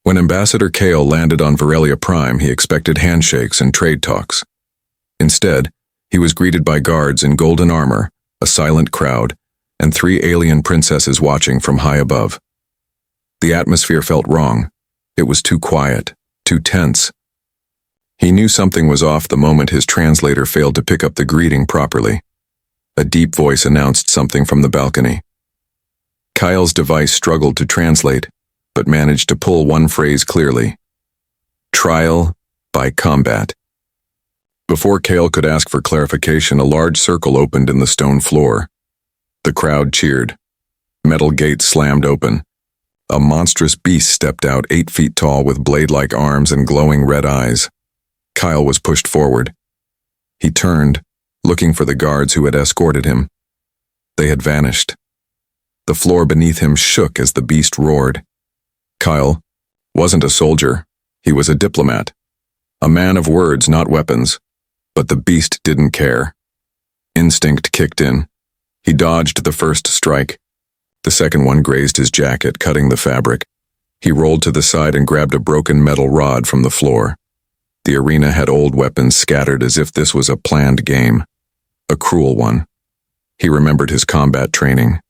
When Ambassador Kale landed on Varelia Prime, he expected handshakes and trade talks. Instead, he was greeted by guards in golden armor, a silent crowd, and 3 alien princesses watching from high above. The atmosphere felt wrong. It was too quiet, too tense. He knew something was off the moment his translator failed to pick up the greeting properly. A deep voice announced something from the balcony. Kyle's device struggled to translate, but managed to pull one phrase clearly. Trial by combat. Before Kale could ask for clarification, a large circle opened in the stone floor. The crowd cheered. Metal gates slammed open. A monstrous beast stepped out 8 feet tall with blade-like arms and glowing red eyes. Kyle was pushed forward. He turned, looking for the guards who had escorted him. They had vanished. The floor beneath him shook as the beast roared. Kyle wasn't a soldier. He was a diplomat. A man of words, not weapons. But the beast didn't care. Instinct kicked in. He dodged the first strike. The second one grazed his jacket, cutting the fabric. He rolled to the side and grabbed a broken metal rod from the floor. The arena had old weapons scattered as if this was a planned game. A cruel one. He remembered his combat training.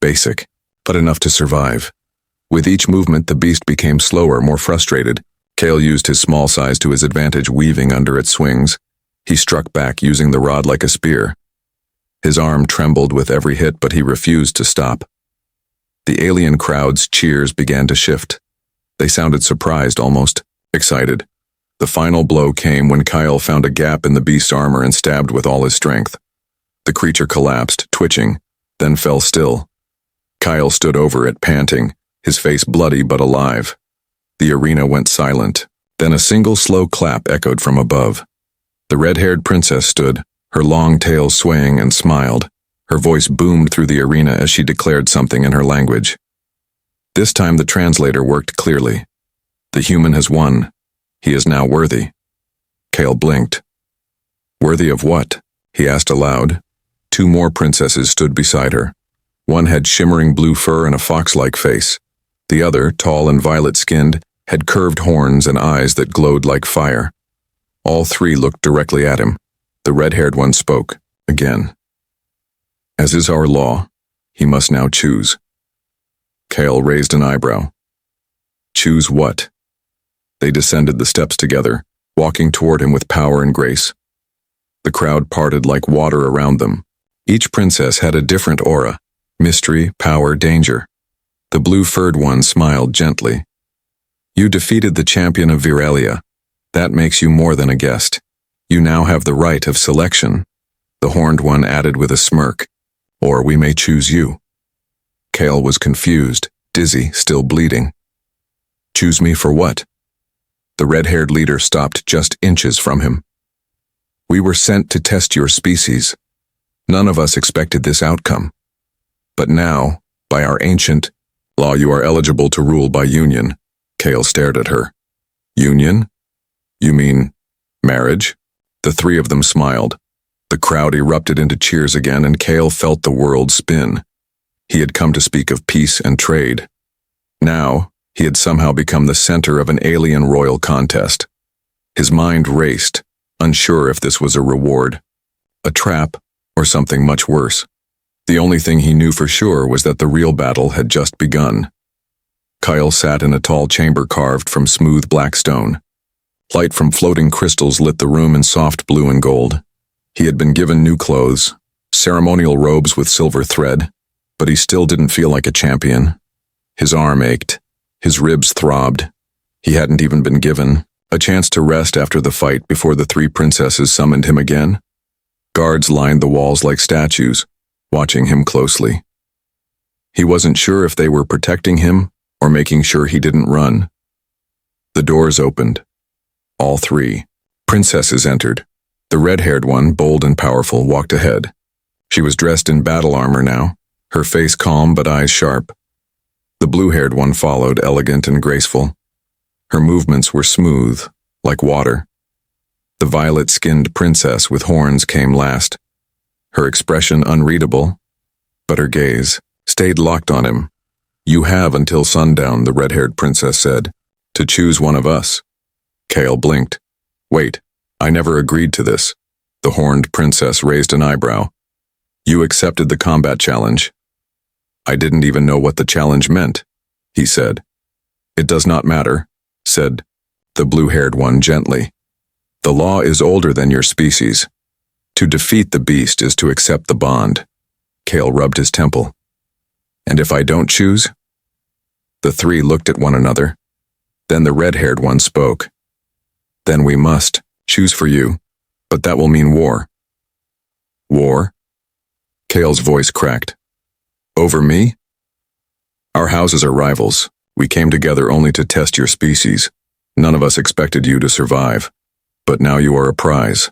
Basic, but enough to survive. With each movement, the beast became slower, more frustrated. Kale used his small size to his advantage, weaving under its swings. He struck back, using the rod like a spear. His arm trembled with every hit, but he refused to stop. The alien crowd's cheers began to shift. They sounded surprised, almost excited. The final blow came when Kyle found a gap in the beast's armor and stabbed with all his strength. The creature collapsed, twitching, then fell still. Kyle stood over it, panting, his face bloody but alive. The arena went silent. Then a single slow clap echoed from above. The red-haired princess stood, her long tail swaying, and smiled. Her voice boomed through the arena as she declared something in her language. This time the translator worked clearly. The human has won. He is now worthy. Kale blinked. Worthy of what? He asked aloud. 2 more princesses stood beside her. One had shimmering blue fur and a fox-like face. The other, tall and violet-skinned, had curved horns and eyes that glowed like fire. All 3 looked directly at him. The red-haired one spoke, again. As is our law, he must now choose. Kale raised an eyebrow. Choose what? They descended the steps together, walking toward him with power and grace. The crowd parted like water around them. Each princess had a different aura: mystery, power, danger. The blue-furred one smiled gently. You defeated the champion of Varelia. That makes you more than a guest. You now have the right of selection. The horned one added with a smirk. Or we may choose you. Kale was confused, dizzy, still bleeding. Choose me for what? The red-haired leader stopped just inches from him. We were sent to test your species. None of us expected this outcome. But now, by our ancient law, you are eligible to rule by union. Kale stared at her. Union? You mean marriage? The 3 of them smiled. The crowd erupted into cheers again, and Kale felt the world spin. He had come to speak of peace and trade. Now, he had somehow become the center of an alien royal contest. His mind raced, unsure if this was a reward, a trap, or something much worse. The only thing he knew for sure was that the real battle had just begun. Kyle sat in a tall chamber carved from smooth black stone. Light from floating crystals lit the room in soft blue and gold. He had been given new clothes, ceremonial robes with silver thread, but he still didn't feel like a champion. His arm ached. His ribs throbbed. He hadn't even been given a chance to rest after the fight before the 3 princesses summoned him again. Guards lined the walls like statues, watching him closely. He wasn't sure if they were protecting him or making sure he didn't run. The doors opened. All 3 princesses entered. The red-haired one, bold and powerful, walked ahead. She was dressed in battle armor now, her face calm but eyes sharp. The blue-haired one followed, elegant and graceful. Her movements were smooth, like water. The violet-skinned princess with horns came last, her expression unreadable, but her gaze stayed locked on him. You have until sundown, the red-haired princess said. To choose one of us. Kale blinked. Wait, I never agreed to this. The horned princess raised an eyebrow. You accepted the combat challenge. I didn't even know what the challenge meant, he said. It does not matter, said the blue-haired one gently. The law is older than your species. To defeat the beast is to accept the bond. Kale rubbed his temple. And if I don't choose? The three looked at one another. Then the red-haired one spoke. Then we must choose for you, but that will mean war. War? Kale's voice cracked. Over me? Our houses are rivals. We came together only to test your species. None of us expected you to survive. But now you are a prize.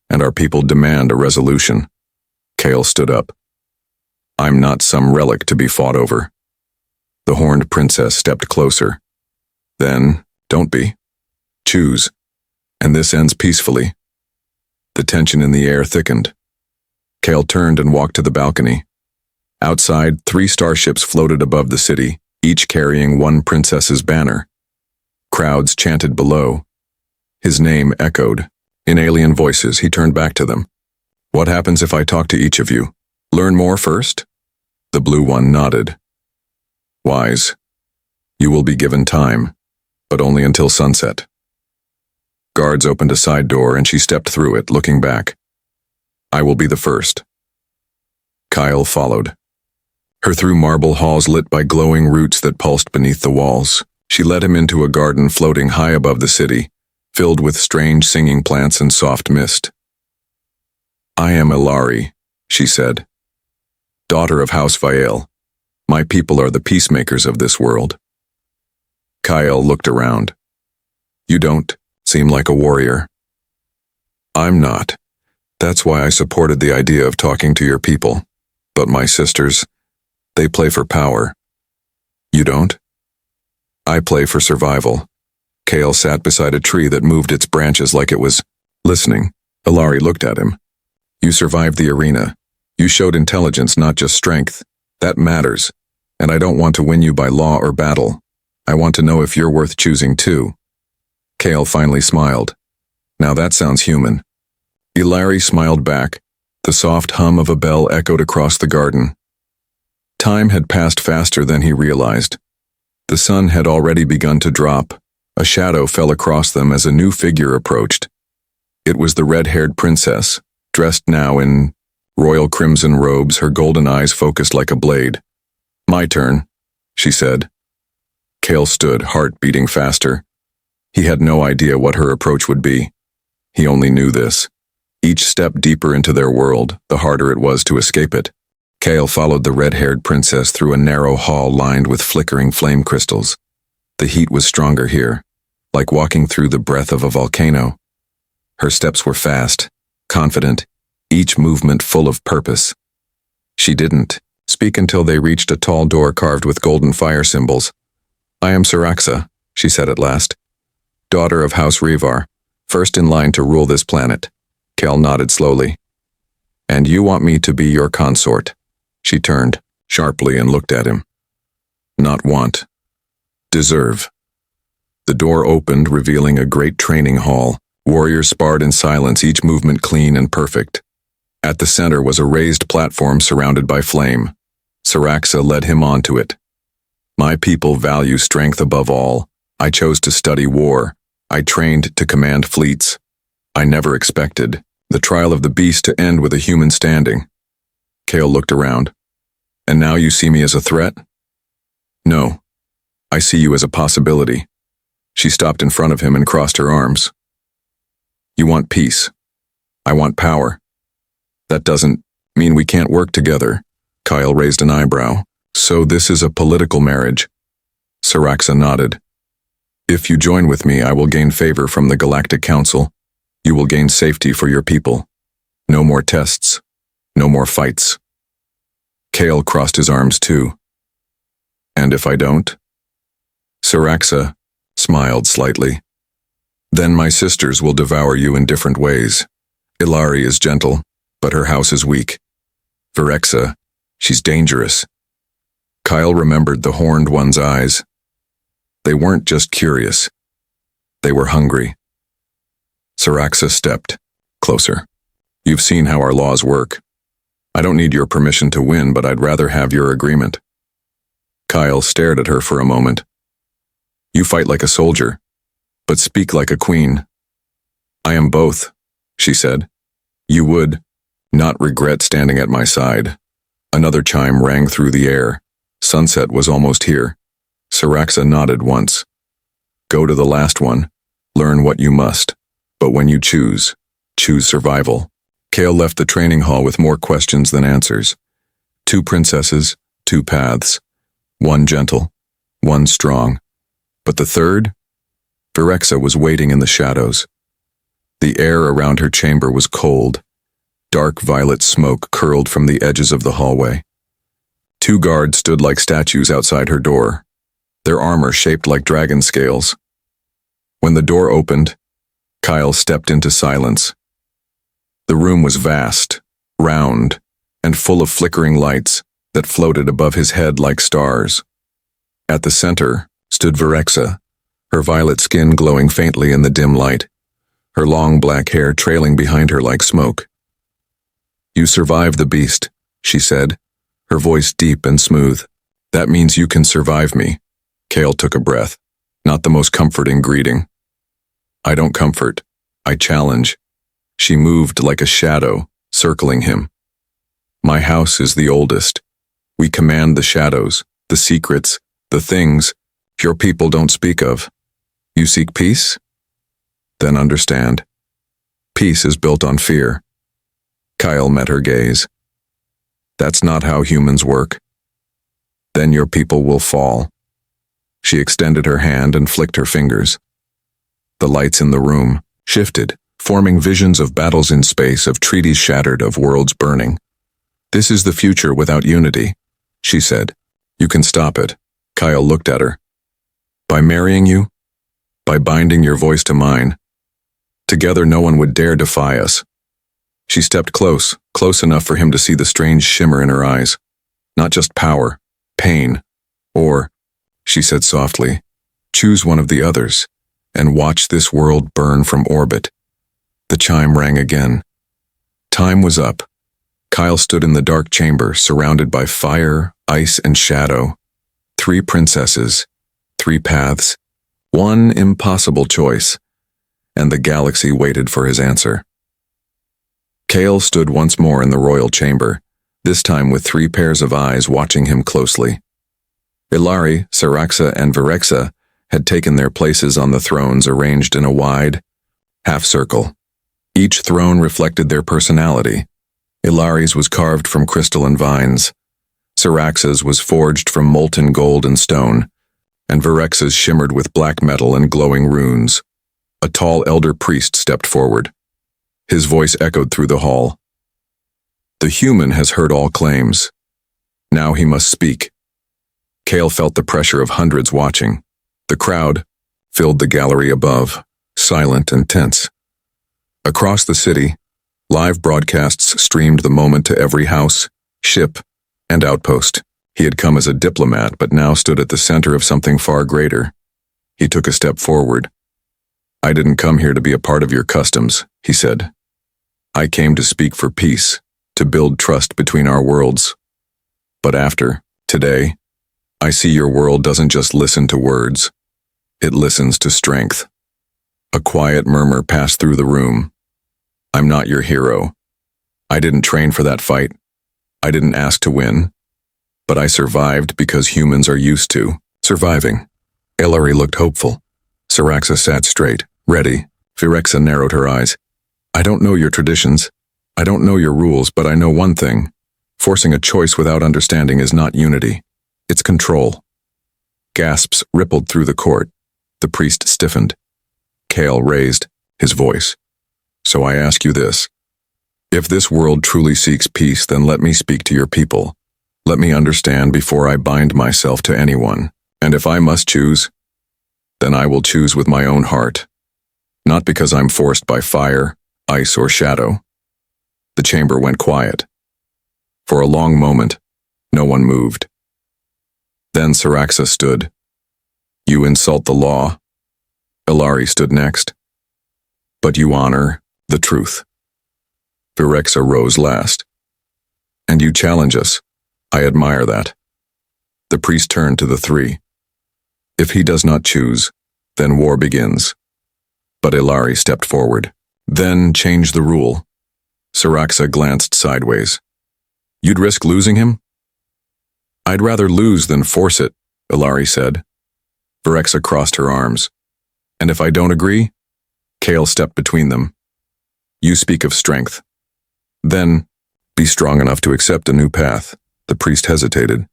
And our people demand a resolution. Kale stood up. I'm not some relic to be fought over. The horned princess stepped closer. Then, don't be. Choose. And this ends peacefully. The tension in the air thickened. Kale turned and walked to the balcony. Outside, 3 starships floated above the city, each carrying one princess's banner. Crowds chanted below. His name echoed. In alien voices, he turned back to them. What happens if I talk to each of you? Learn more first? The blue one nodded. Wise. You will be given time, but only until sunset. Guards opened a side door and she stepped through it, looking back. I will be the first. Kyle followed. Her through marble halls lit by glowing roots that pulsed beneath the walls. She led him into a garden floating high above the city, filled with strange singing plants and soft mist. I am Ilari, she said. Daughter of House Vael. My people are the peacemakers of this world. Kyle looked around. You don't seem like a warrior. I'm not. That's why I supported the idea of talking to your people. But my sisters, they play for power. You don't? I play for survival. Kale sat beside a tree that moved its branches like it was listening. Ilari looked at him. You survived the arena. You showed intelligence, not just strength. That matters. And I don't want to win you by law or battle. I want to know if you're worth choosing too. Kale finally smiled. Now that sounds human. Ilari smiled back. The soft hum of a bell echoed across the garden. Time had passed faster than he realized. The sun had already begun to drop. A shadow fell across them as a new figure approached. It was the red-haired princess, dressed now in royal crimson robes, her golden eyes focused like a blade. My turn, she said. Kale stood, heart beating faster. He had no idea what her approach would be. He only knew this. Each step deeper into their world, the harder it was to escape it. Kale followed the red-haired princess through a narrow hall lined with flickering flame crystals. The heat was stronger here, like walking through the breath of a volcano. Her steps were fast, confident, each movement full of purpose. She didn't speak until they reached a tall door carved with golden fire symbols. I am Saraxa, she said at last. Daughter of House Revar, first in line to rule this planet. Kale nodded slowly. And you want me to be your consort? She turned sharply and looked at him. Not want. Deserve. The door opened, revealing a great training hall. Warriors sparred in silence, each movement clean and perfect. At the center was a raised platform surrounded by flame. Saraxa led him onto it. My people value strength above all. I chose to study war. I trained to command fleets. I never expected the trial of the beast to end with a human standing. Kale looked around. And now you see me as a threat? No. I see you as a possibility. She stopped in front of him and crossed her arms. You want peace. I want power. That doesn't mean we can't work together. Kyle raised an eyebrow. So this is a political marriage. Saraxa nodded. If you join with me, I will gain favor from the Galactic Council. You will gain safety for your people. No more tests. No more fights. Kale crossed his arms too. And if I don't? Saraxa smiled slightly. Then my sisters will devour you in different ways. Ilari is gentle, but her house is weak. Virexa, she's dangerous. Kyle remembered the horned one's eyes. They weren't just curious. They were hungry. Saraxa stepped closer. You've seen how our laws work. I don't need your permission to win, but I'd rather have your agreement. Kyle stared at her for a moment. You fight like a soldier, but speak like a queen. I am both, she said. You would not regret standing at my side. Another chime rang through the air. Sunset was almost here. Saraxa nodded once. Go to the last one. Learn what you must. But when you choose survival. Kale left the training hall with more questions than answers. 2 princesses, 2 paths. 1 gentle, 1 strong. But the third? Virexa was waiting in the shadows. The air around her chamber was cold. Dark violet smoke curled from the edges of the hallway. 2 guards stood like statues outside her door, their armor shaped like dragon scales. When the door opened, Kyle stepped into silence. The room was vast, round, and full of flickering lights that floated above his head like stars. At the center stood Virexa, her violet skin glowing faintly in the dim light, her long black hair trailing behind her like smoke. You survived the beast, she said, her voice deep and smooth. That means you can survive me. Kale took a breath, not the most comforting greeting. I don't comfort, I challenge. She moved like a shadow, circling him. My house is the oldest. We command the shadows, the secrets, the things your people don't speak of. You seek peace? Then understand. Peace is built on fear. Kyle met her gaze. That's not how humans work. Then your people will fall. She extended her hand and flicked her fingers. The lights in the room shifted, forming visions of battles in space, of treaties shattered, of worlds burning. This is the future without unity, she said. You can stop it. Kyle looked at her. By marrying you? By binding your voice to mine. Together no one would dare defy us. She stepped close enough for him to see the strange shimmer in her eyes. Not just power, pain, or, she said softly, choose one of the others, and watch this world burn from orbit. The chime rang again. Time was up. Kyle stood in the dark chamber, surrounded by fire, ice, and shadow. 3 princesses, 3 paths, 1 impossible choice, and the galaxy waited for his answer. Kale stood once more in the royal chamber, this time with 3 pairs of eyes watching him closely. Ilari, Saraxa, and Virexa had taken their places on the thrones arranged in a wide half-circle. Each throne reflected their personality. Ilari's was carved from crystal and vines. Saraxa's was forged from molten gold and stone, and Virexa's shimmered with black metal and glowing runes. A tall elder priest stepped forward. His voice echoed through the hall. The human has heard all claims. Now he must speak. Kale felt the pressure of hundreds watching. The crowd filled the gallery above, silent and tense. Across the city, live broadcasts streamed the moment to every house, ship, and outpost. He had come as a diplomat, but now stood at the center of something far greater. He took a step forward. I didn't come here to be a part of your customs, he said. I came to speak for peace, to build trust between our worlds. But after today, I see your world doesn't just listen to words. It listens to strength. A quiet murmur passed through the room. I'm not your hero. I didn't train for that fight. I didn't ask to win. But I survived because humans are used to surviving. Ilari looked hopeful. Saraxa sat straight, ready. Virexa narrowed her eyes. I don't know your traditions. I don't know your rules, but I know one thing. Forcing a choice without understanding is not unity. It's control. Gasps rippled through the court. The priest stiffened. Kale raised his voice. So I ask you this. If this world truly seeks peace, then let me speak to your people. Let me understand before I bind myself to anyone. And if I must choose, then I will choose with my own heart. Not because I'm forced by fire, ice, or shadow. The chamber went quiet. For a long moment, no one moved. Then Saraxa stood. You insult the law. Ilari stood next. But you honor the truth. Virexa rose last. And you challenge us. I admire that. The priest turned to the three. If he does not choose, then war begins. But Ilari stepped forward. Then change the rule. Siraxa glanced sideways. You'd risk losing him? I'd rather lose than force it, Ilari said. Virexa crossed her arms. And if I don't agree? Kale stepped between them. You speak of strength. Then, be strong enough to accept a new path. The priest hesitated.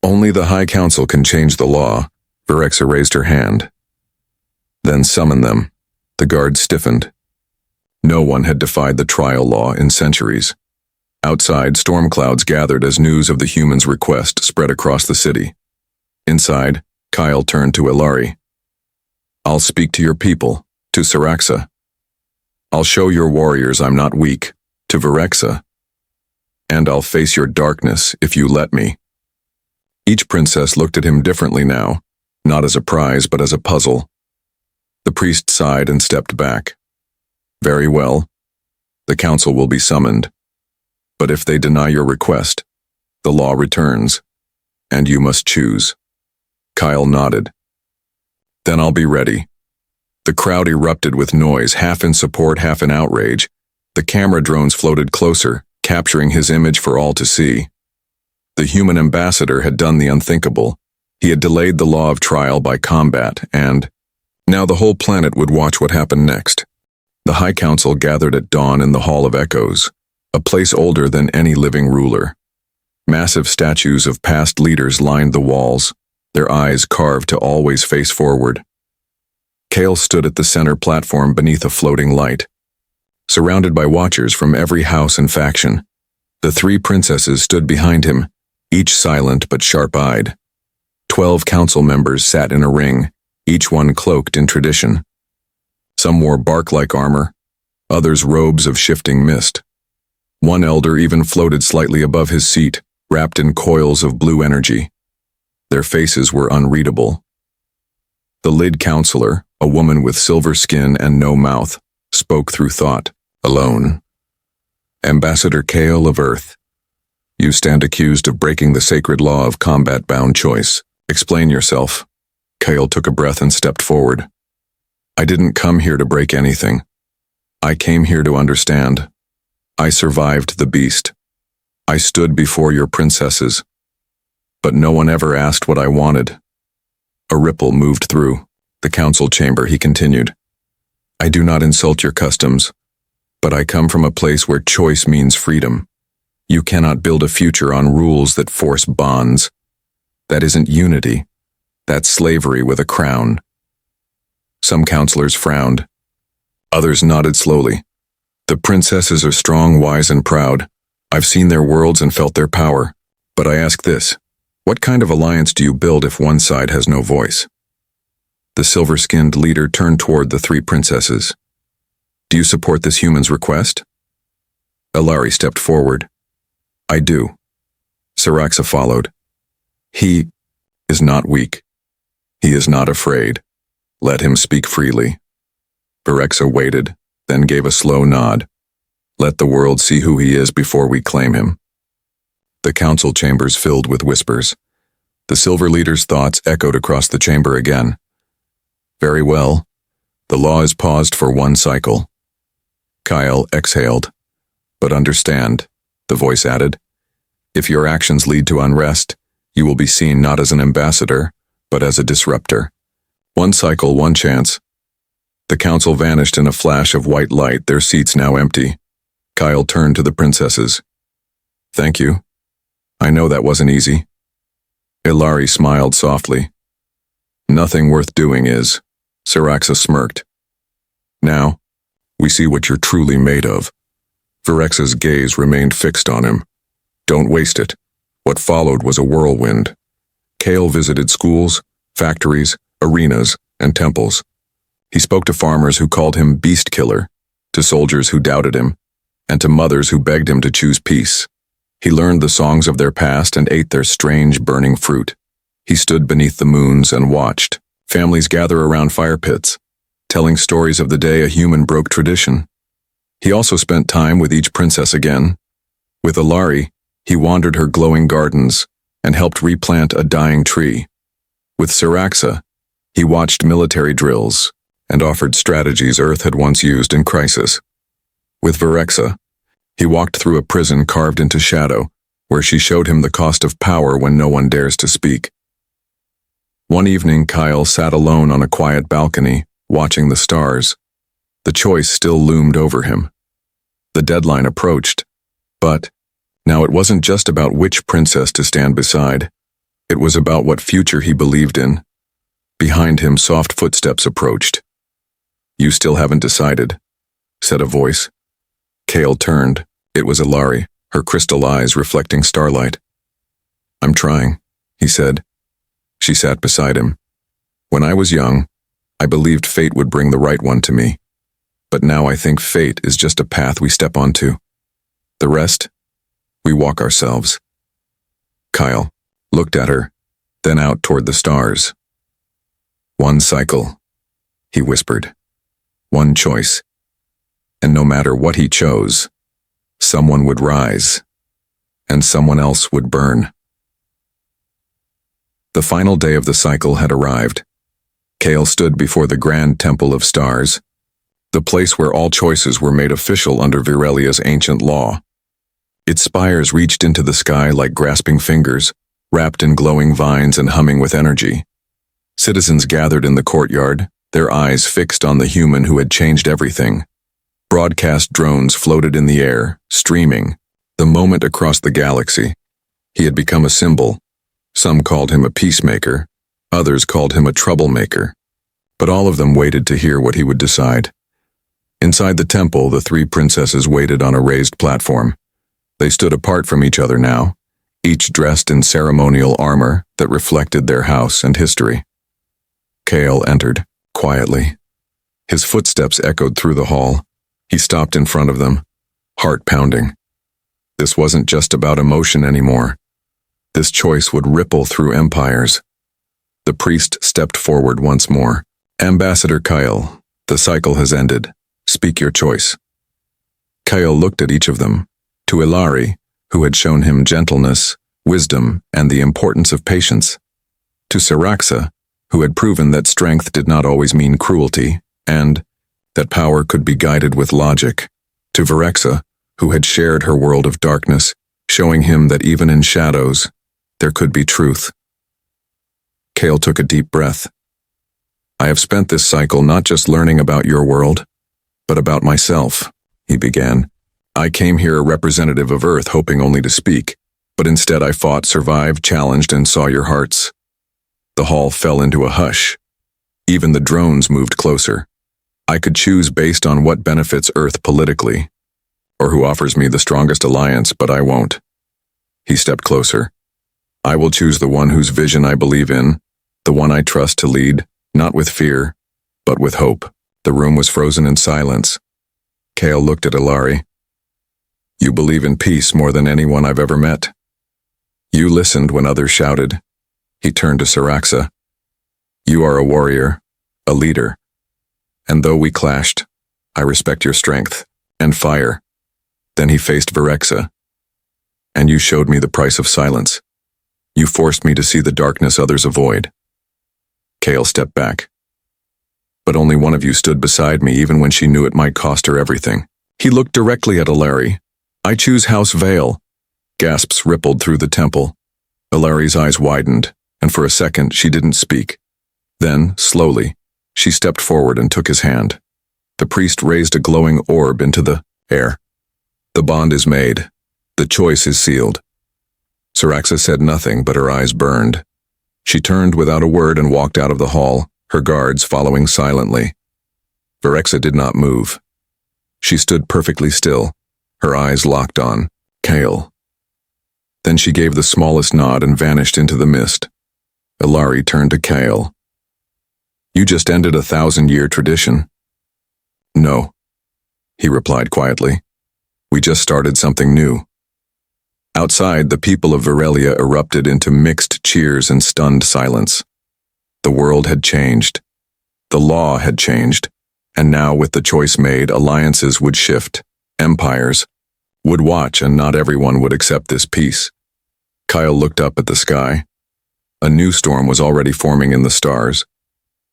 Only the High Council can change the law. Virexa raised her hand. Then summon them. The guard stiffened. No one had defied the trial law in centuries. Outside, storm clouds gathered as news of the humans' request spread across the city. Inside, Kyle turned to Ilari. I'll speak to your people, to Siraxa. I'll show your warriors I'm not weak, to Virexa. And I'll face your darkness if you let me. Each princess looked at him differently now, not as a prize but as a puzzle. The priest sighed and stepped back. Very well. The council will be summoned. But if they deny your request, the law returns, and you must choose. Kyle nodded. Then I'll be ready. The crowd erupted with noise, half in support, half in outrage. The camera drones floated closer, capturing his image for all to see. The human ambassador had done the unthinkable. He had delayed the law of trial by combat, and now the whole planet would watch what happened next. The High Council gathered at dawn in the Hall of Echoes, a place older than any living ruler. Massive statues of past leaders lined the walls, their eyes carved to always face forward. Kale stood at the center platform beneath a floating light. Surrounded by watchers from every house and faction, the three princesses stood behind him, each silent but sharp-eyed. 12 council members sat in a ring, each one cloaked in tradition. Some wore bark-like armor, others robes of shifting mist. One elder even floated slightly above his seat, wrapped in coils of blue energy. Their faces were unreadable. The lid counselor, a woman with silver skin and no mouth, spoke through thought, alone. Ambassador Kale of Earth, you stand accused of breaking the sacred law of combat-bound choice. Explain yourself. Kale took a breath and stepped forward. I didn't come here to break anything. I came here to understand. I survived the beast. I stood before your princesses. But no one ever asked what I wanted. A ripple moved through the council chamber. He continued. I do not insult your customs, but I come from a place where choice means freedom. You cannot build a future on rules that force bonds. That isn't unity. That's slavery with a crown. Some counselors frowned. Others nodded slowly. The princesses are strong, wise, and proud. I've seen their worlds and felt their power. But I ask this, what kind of alliance do you build if one side has no voice? The silver-skinned leader turned toward the three princesses. Do you support this human's request? Ilari stepped forward. I do. Siraxa followed. He is not weak. He is not afraid. Let him speak freely. Virexa waited, then gave a slow nod. Let the world see who he is before we claim him. The council chambers filled with whispers. The silver leader's thoughts echoed across the chamber again. Very well. The law is paused for one cycle. Kyle exhaled. But understand, the voice added, if your actions lead to unrest, you will be seen not as an ambassador, but as a disruptor. One cycle, one chance. The council vanished in a flash of white light, their seats now empty. Kyle turned to the princesses. Thank you. I know that wasn't easy. Ilari smiled softly. Nothing worth doing is. Siraxa smirked. Now, we see what you're truly made of. Virexa's gaze remained fixed on him. Don't waste it. What followed was a whirlwind. Kale visited schools, factories, arenas, and temples. He spoke to farmers who called him beast killer, to soldiers who doubted him, and to mothers who begged him to choose peace. He learned the songs of their past and ate their strange, burning fruit. He stood beneath the moons and watched. Families gather around fire pits, telling stories of the day a human broke tradition. He also spent time with each princess again. With Ilari, he wandered her glowing gardens and helped replant a dying tree. With Siraxa, he watched military drills and offered strategies Earth had once used in crisis. With Virexa, he walked through a prison carved into shadow, where she showed him the cost of power when no one dares to speak. One evening, Kyle sat alone on a quiet balcony, watching the stars. The choice still loomed over him. The deadline approached, but now it wasn't just about which princess to stand beside. It was about what future he believed in. Behind him, soft footsteps approached. "You still haven't decided," said a voice. Kale turned. It was Ilari, her crystal eyes reflecting starlight. "I'm trying," he said. She sat beside him. "When I was young, I believed fate would bring the right one to me. But now I think fate is just a path we step onto. The rest, we walk ourselves." Kyle looked at her, then out toward the stars. "One cycle," he whispered. "One choice. And no matter what he chose, someone would rise, and someone else would burn." The final day of the cycle had arrived. Kale stood before the grand temple of stars, the place where all choices were made official under Virelia's ancient law. Its spires reached into the sky like grasping fingers, wrapped in glowing vines and humming with energy. Citizens gathered in the courtyard, their eyes fixed on the human who had changed everything. Broadcast drones floated in the air, streaming the moment across the galaxy. He had become a symbol. Some called him a peacemaker, others called him a troublemaker. But all of them waited to hear what he would decide. Inside the temple, the three princesses waited on a raised platform. They stood apart from each other now, each dressed in ceremonial armor that reflected their house and history. Kale entered, quietly. His footsteps echoed through the hall. He stopped in front of them, heart pounding. This wasn't just about emotion anymore. This choice would ripple through empires. The priest stepped forward once more. "Ambassador Kyle, the cycle has ended. Speak your choice." Kyle looked at each of them. To Ilari, who had shown him gentleness, wisdom, and the importance of patience. To Siraxa, who had proven that strength did not always mean cruelty, and that power could be guided with logic. To Virexa, who had shared her world of darkness, showing him that even in shadows, there could be truth. Kale took a deep breath. "I have spent this cycle not just learning about your world, but about myself," he began. "I came here a representative of Earth, hoping only to speak, but instead I fought, survived, challenged, and saw your hearts." The hall fell into a hush. Even the drones moved closer. "I could choose based on what benefits Earth politically, or who offers me the strongest alliance, but I won't." He stepped closer. "I will choose the one whose vision I believe in, the one I trust to lead, not with fear, but with hope." The room was frozen in silence. Kale looked at Ilari. "You believe in peace more than anyone I've ever met. You listened when others shouted." He turned to Siraxa. "You are a warrior, a leader. And though we clashed, I respect your strength and fire." Then he faced Virexa. "And you showed me the price of silence. You forced me to see the darkness others avoid." Kale stepped back. "But only one of you stood beside me even when she knew it might cost her everything." He looked directly at Ilari. "I choose House Vale." Gasps rippled through the temple. Ilari's eyes widened, and for a second she didn't speak. Then, slowly, she stepped forward and took his hand. The priest raised a glowing orb into the air. "The bond is made. The choice is sealed." Siraxa said nothing, but her eyes burned. She turned without a word and walked out of the hall, her guards following silently. Virexa did not move. She stood perfectly still, her eyes locked on Kale. Then she gave the smallest nod and vanished into the mist. Ilari turned to Kale. "You just ended a 1,000-year tradition." "No," he replied quietly. "We just started something new." Outside, the people of Virelia erupted into mixed cheers and stunned silence. The world had changed. The law had changed. And now, with the choice made, alliances would shift. Empires would watch, and not everyone would accept this peace. Kyle looked up at the sky. A new storm was already forming in the stars.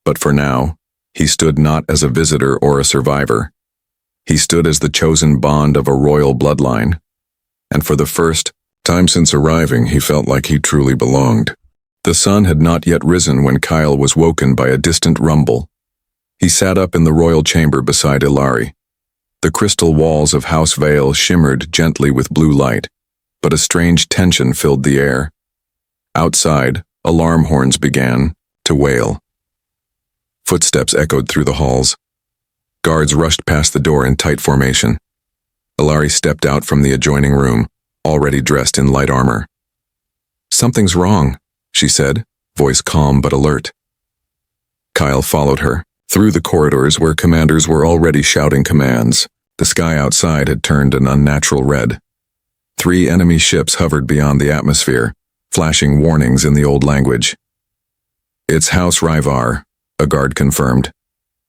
But for now, he stood not as a visitor or a survivor. He stood as the chosen bond of a royal bloodline. And for the first time since arriving, he felt like he truly belonged. The sun had not yet risen when Kyle was woken by a distant rumble. He sat up in the royal chamber beside Ilari. The crystal walls of House Vale shimmered gently with blue light, but a strange tension filled the air. Outside, alarm horns began to wail. Footsteps echoed through the halls. Guards rushed past the door in tight formation. Ilari stepped out from the adjoining room, already dressed in light armor. "Something's wrong," she said, voice calm but alert. Kyle followed her. Through the corridors where commanders were already shouting commands, the sky outside had turned an unnatural red. 3 enemy ships hovered beyond the atmosphere, flashing warnings in the old language. "It's House Ryvar," a guard confirmed.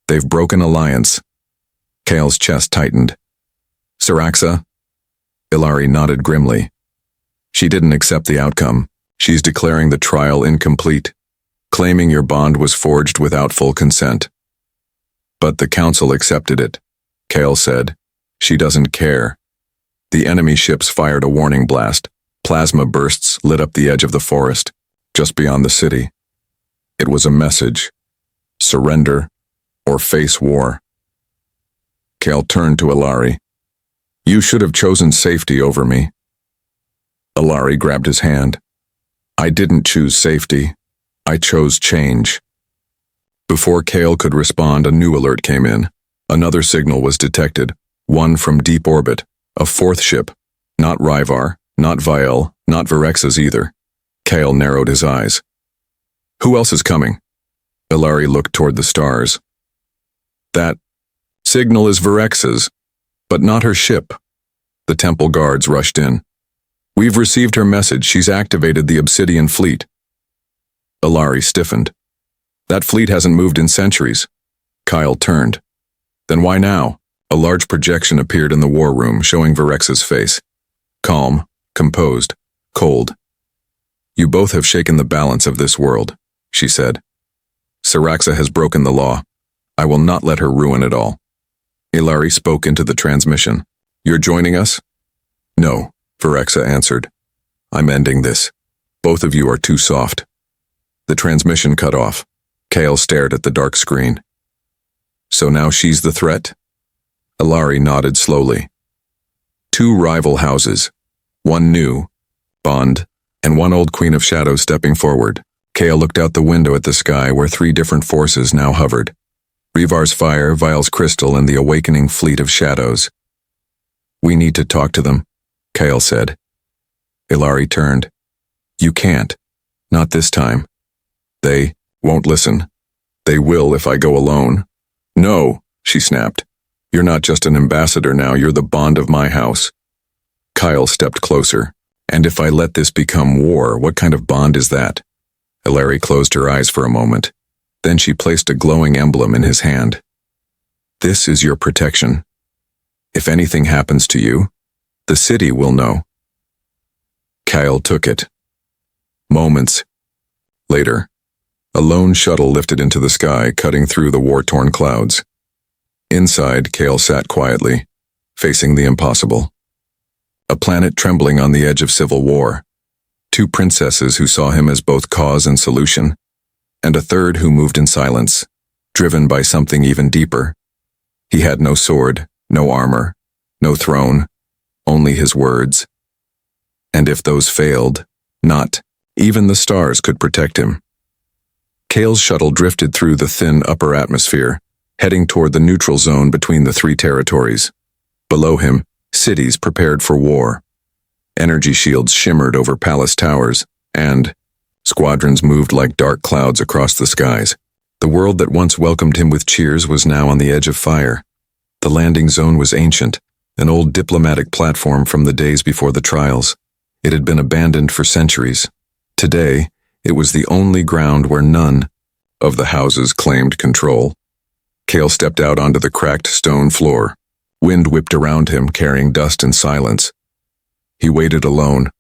"They've broken alliance." Kale's chest tightened. "Saraxa?" Ilari nodded grimly. "She didn't accept the outcome. She's declaring the trial incomplete, claiming your bond was forged without full consent." "But the council accepted it," Kale said. "She doesn't care." The enemy ships fired a warning blast. Plasma bursts lit up the edge of the forest, just beyond the city. It was a message: surrender or face war. Kale turned to Ilari. "You should have chosen safety over me." Ilari grabbed his hand. "I didn't choose safety. I chose change." Before Kale could respond, a new alert came in. Another signal was detected, one from deep orbit, a 4th ship. Not Ryvar, not Viel, not Virex's either. Kale narrowed his eyes. "Who else is coming?" Ilari looked toward the stars. "That signal is Virex's, but not her ship." The temple guards rushed in. "We've received her message. She's activated the Obsidian fleet." Ilari stiffened. "That fleet hasn't moved in centuries." Kyle turned. "Then why now?" A large projection appeared in the war room, showing Virex's face. Calm, composed, cold. "You both have shaken the balance of this world," she said. "Saraxa has broken the law. I will not let her ruin it all." Ilari spoke into the transmission. "You're joining us?" "No," Virexa answered. "I'm ending this. Both of you are too soft." The transmission cut off. Kale stared at the dark screen. "So now she's the threat?" Ilari nodded slowly. 2 rival houses. One new, Bond, and one old Queen of Shadows stepping forward. Kale looked out the window at the sky where 3 different forces now hovered. Ryvar's fire, Viel's crystal, and the awakening fleet of shadows. "We need to talk to them," Kale said. Ilari turned. "You can't. Not this time. They won't listen. They will if I go alone." "No," she snapped. "You're not just an ambassador now, you're the bond of my house." Kyle stepped closer. "And if I let this become war, what kind of bond is that?" Ilari closed her eyes for a moment. Then she placed a glowing emblem in his hand. "This is your protection. If anything happens to you, the city will know." Kyle took it. Moments later, a lone shuttle lifted into the sky, cutting through the war-torn clouds. Inside, Kale sat quietly, facing the impossible. A planet trembling on the edge of civil war. 2 princesses who saw him as both cause and solution, and a third who moved in silence, driven by something even deeper. He had no sword, no armor, no throne, only his words. And if those failed, not even the stars could protect him. Kale's shuttle drifted through the thin upper atmosphere, heading toward the neutral zone between the 3 territories. Below him, cities prepared for war. Energy shields shimmered over palace towers, and squadrons moved like dark clouds across the skies. The world that once welcomed him with cheers was now on the edge of fire. The landing zone was ancient, an old diplomatic platform from the days before the trials. It had been abandoned for centuries. Today, it was the only ground where none of the houses claimed control. Kale stepped out onto the cracked stone floor. Wind whipped around him, carrying dust and silence. He waited alone.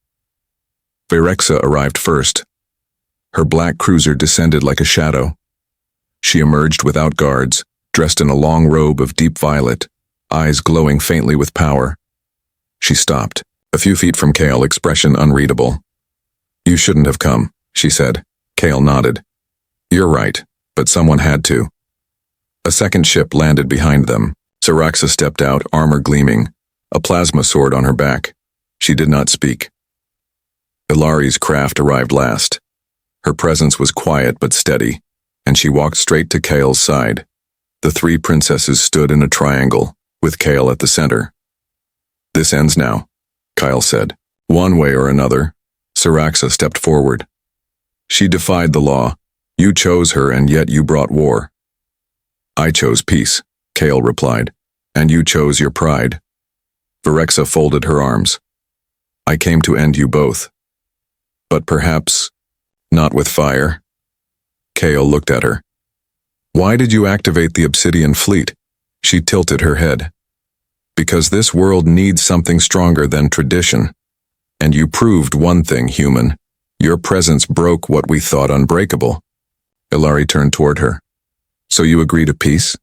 Virexa arrived first. Her black cruiser descended like a shadow. She emerged without guards, dressed in a long robe of deep violet, eyes glowing faintly with power. She stopped, a few feet from Kale, expression unreadable. "You shouldn't have come," she said. Kale nodded. "You're right, but someone had to." A second ship landed behind them. Saraxa stepped out, armor gleaming, a plasma sword on her back. She did not speak. Ilari's craft arrived last. Her presence was quiet but steady, and she walked straight to Kale's side. The three princesses stood in a triangle, with Kale at the center. "This ends now," Kyle said. "One way or another." Saraxa stepped forward. "She defied the law. You chose her, and yet you brought war." "I chose peace," Kale replied. "And you chose your pride." Virexa folded her arms. "I came to end you both. But perhaps not with fire." Kale looked at her. "Why did you activate the Obsidian Fleet?" She tilted her head. "Because this world needs something stronger than tradition. And you proved one thing, human. Your presence broke what we thought unbreakable." Ilari turned toward her. "So you agree to peace?"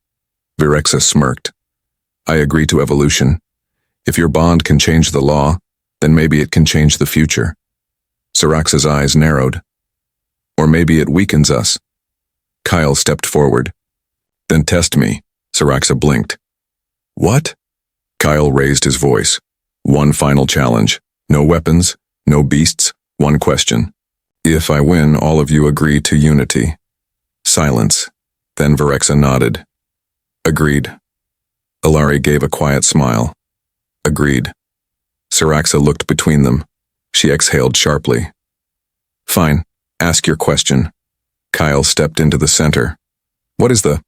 Virexa smirked. "I agree to evolution. If your bond can change the law, then maybe it can change the future." Saraxa's eyes narrowed. "Or maybe it weakens us." Kyle stepped forward. "Then test me." Saraxa blinked. "What?" Kyle raised his voice. "One final challenge. No weapons, no beasts, one question. If I win, all of you agree to unity." Silence. Then Virexa nodded. "Agreed." Ilari gave a quiet smile. "Agreed." Saraxa looked between them. She exhaled sharply. "Fine, ask your question." Kyle stepped into the center. "What is the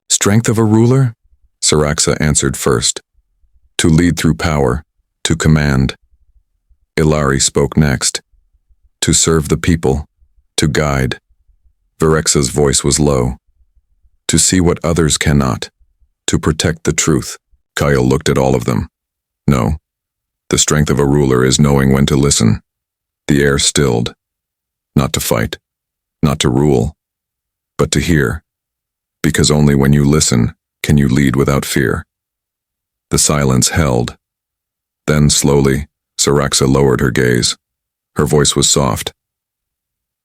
strength of a ruler?" Saraxa answered first. "To lead through power, to command." Ilari spoke next. "To serve the people, to guide." Virexa's voice was low. "To see what others cannot, to protect the truth." Kyle looked at all of them. "No. The strength of a ruler is knowing when to listen." The air stilled. Not to fight, not to rule, but to hear. Because only when you listen can you lead without fear. The silence held. Then, slowly, Saraxa lowered her gaze. Her voice was soft.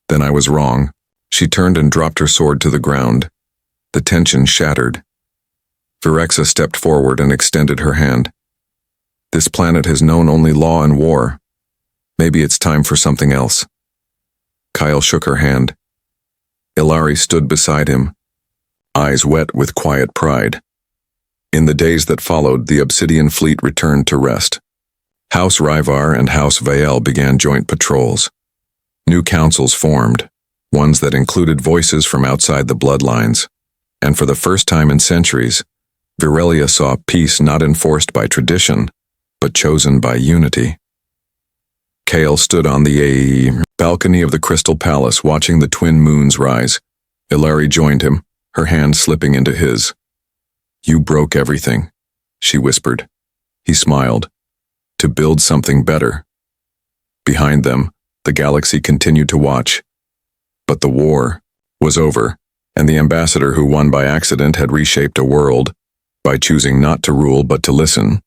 "Then I was wrong." She turned and dropped her sword to the ground. The tension shattered. Virexa stepped forward and extended her hand. "This planet has known only law and war. Maybe it's time for something else." Kyle shook her hand. Ilari stood beside him, eyes wet with quiet pride. In the days that followed, the Obsidian Fleet returned to rest. House Ryvar and House Vael began joint patrols. New councils formed, ones that included voices from outside the bloodlines. And for the first time in centuries, Virelia saw peace not enforced by tradition, but chosen by unity. Kale stood on the balcony of the Crystal Palace, watching the twin moons rise. Ilari joined him, her hand slipping into his. "You broke everything," she whispered. He smiled. "To build something better." Behind them, the galaxy continued to watch. But the war was over, and the ambassador who won by accident had reshaped a world, by choosing not to rule but to listen.